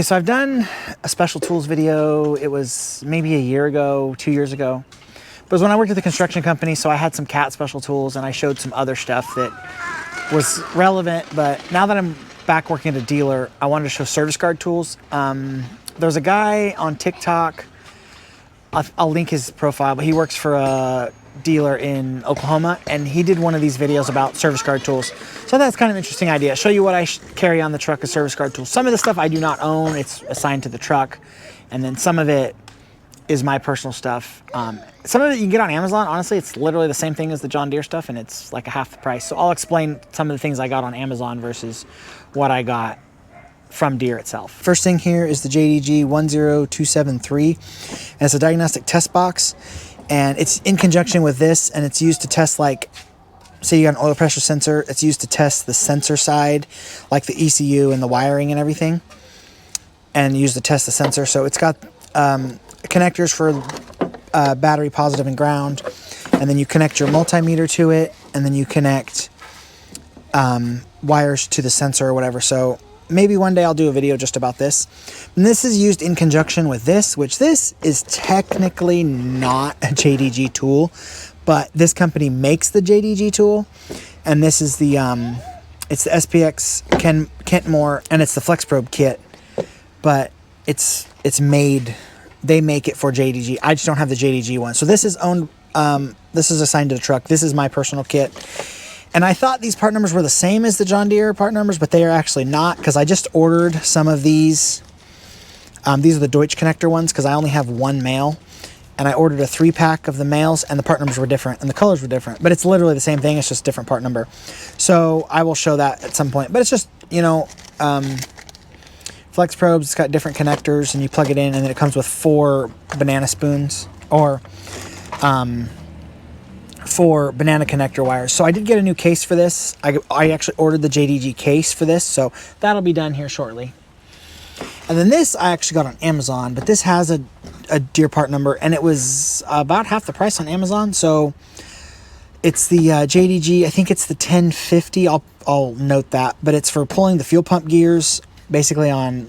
So I've done a special tools video. It was maybe a year ago, 2 years ago. But it was when I worked at the construction company, so I had some cat special tools and I showed some other stuff that was relevant. But now that I'm back working at a dealer, I wanted to show servicegaurd tools. There's a guy on TikTok, I'll link his profile, but he works for a dealer in Oklahoma, and he did one of these videos about servicegaurd tools. So that's kind of an interesting idea. Show you what I carry on the truck as servicegaurd tools. Some of the stuff I do not own, it's assigned to the truck, and then some of it is my personal stuff. Some of it you can get on Amazon. Honestly, it's literally the same thing as the John Deere stuff, and it's like a half the price. So I'll explain some of the things I got on Amazon versus what I got from Deere itself. First thing here is the JDG 10273, and it's a diagnostic test box, and it's in conjunction with this, and it's used to test, like, say you got an oil pressure sensor, it's used to test the sensor side, like the ECU and the wiring and everything, and used to test the sensor. So it's got connectors for battery positive and ground, and then you connect your multimeter to it, and then you connect wires to the sensor or whatever. So maybe one day I'll do a video just about this. And this is used in conjunction with this, which this is technically not a JDG tool, but this company makes the JDG tool, and this is the it's the SPX Kentmore, and it's the Flex Probe kit, but it's made, they make it for JDG. I just don't have the JDG one. So this is owned, this is assigned to the truck. This is my personal kit. And I thought these part numbers were the same as the John Deere part numbers, but they are actually not, because I just ordered some of these. These are the Deutsch connector ones, because I only have one male. And I ordered a 3-pack of the males, and the part numbers were different, and the colors were different. But it's literally the same thing, it's just different part number. So I will show that at some point. But it's just, you know, Flex Probes, it's got different connectors, and you plug it in, and then it comes with 4 banana spoons, or 4 banana connector wires. So I did get a new case for this. I actually ordered the JDG case for this, so that'll be done here shortly. And then this I actually got on Amazon, but this has a Deere part number, and it was about half the price on Amazon. So it's the JDG, I think it's the 1050, I'll note that, but it's for pulling the fuel pump gears, basically on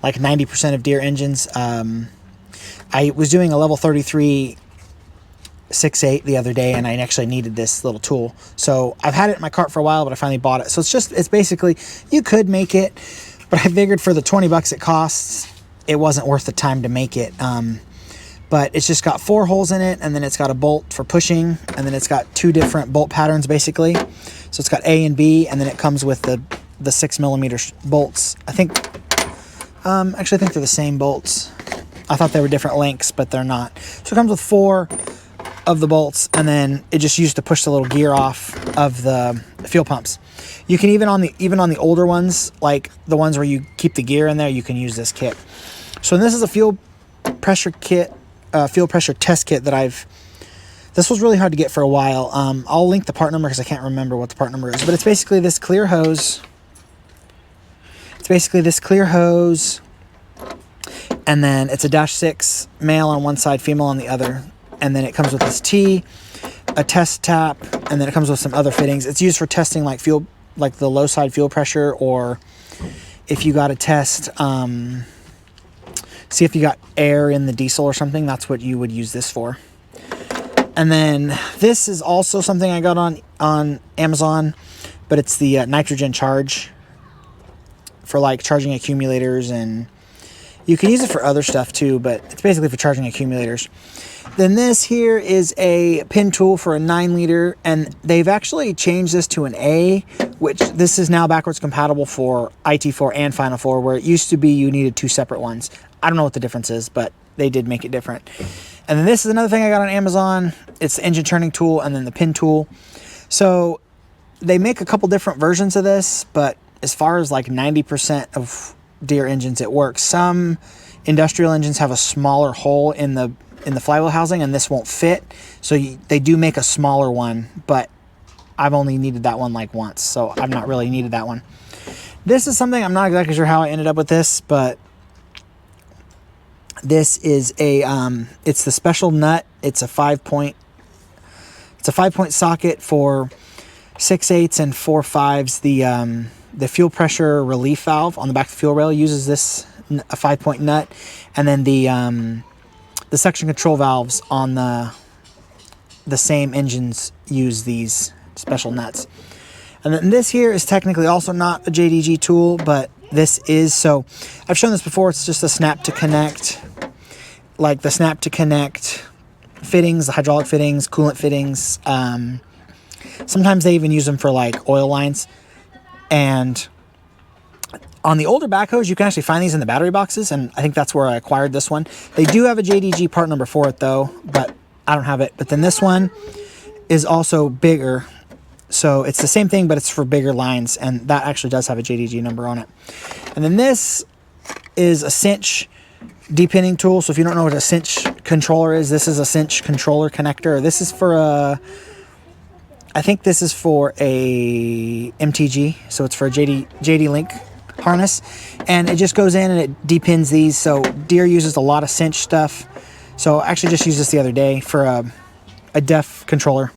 like 90% of Deere engines. I was doing a level 33 6.8 the other day, and I actually needed this little tool. So I've had it in my cart for a while, but I finally bought it. So it's basically, you could make it, but I figured for the 20 bucks it costs, it wasn't worth the time to make it. But it's just got 4 holes in it, and then it's got a bolt for pushing, and then it's got 2 different bolt patterns basically. So it's got A and B, and then it comes with the 6mm bolts. I think, actually I think they're the same bolts. I thought they were different lengths, but they're not. So it comes with 4 of the bolts, and then it just used to push the little gear off of the fuel pumps. You can even on the older ones, like the ones where you keep the gear in there, you can use this kit. So this is a fuel pressure kit, fuel pressure test kit that this was really hard to get for a while. I'll link the part number because I can't remember what the part number is, but it's basically this clear hose. And then it's a -6, male on one side, female on the other. And then it comes with this T, a test tap, and then it comes with some other fittings. It's used for testing like fuel, like the low side fuel pressure, or if you got to test, see if you got air in the diesel or something, that's what you would use this for. And then this is also something I got on Amazon, but it's the nitrogen charge for like charging accumulators, and you can use it for other stuff too, but it's basically for charging accumulators. Then this here is a pin tool for a 9-liter, and they've actually changed this to an A, which this is now backwards compatible for IT4 and Final 4, where it used to be you needed 2 separate ones. I don't know what the difference is, but they did make it different. And then this is another thing I got on Amazon. It's the engine turning tool and then the pin tool. So they make a couple different versions of this, but as far as like 90% of Deere engines, it works. Some industrial engines have a smaller hole in the flywheel housing, and this won't fit, so they do make a smaller one, but I've only needed that one like once, so I've not really needed that one. This is something I'm not exactly sure how I ended up with this, but this is a it's the special nut. It's a 5-point socket for 6/8 and 4/5. The fuel pressure relief valve on the back of the fuel rail uses this a 5-point nut, and then the suction control valves on the same engines use these special nuts. And then this here is technically also not a JDG tool, but this is. So I've shown this before. It's just a snap to connect, like the snap to connect fittings, the hydraulic fittings, coolant fittings. Sometimes they even use them for like oil lines. And on the older backhoes, you can actually find these in the battery boxes, and I think that's where I acquired this one. They do have a JDG part number for it though, but I don't have it. But then this one is also bigger. So it's the same thing, but it's for bigger lines, and that actually does have a JDG number on it. And then this is a cinch depinning tool. So if you don't know what a cinch controller is, this is a cinch controller connector. This is for I think this is for a MTG, so it's for a JD Link harness, and it just goes in and it depins these. So Deere uses a lot of cinch stuff. So I actually just used this the other day for a DEF controller.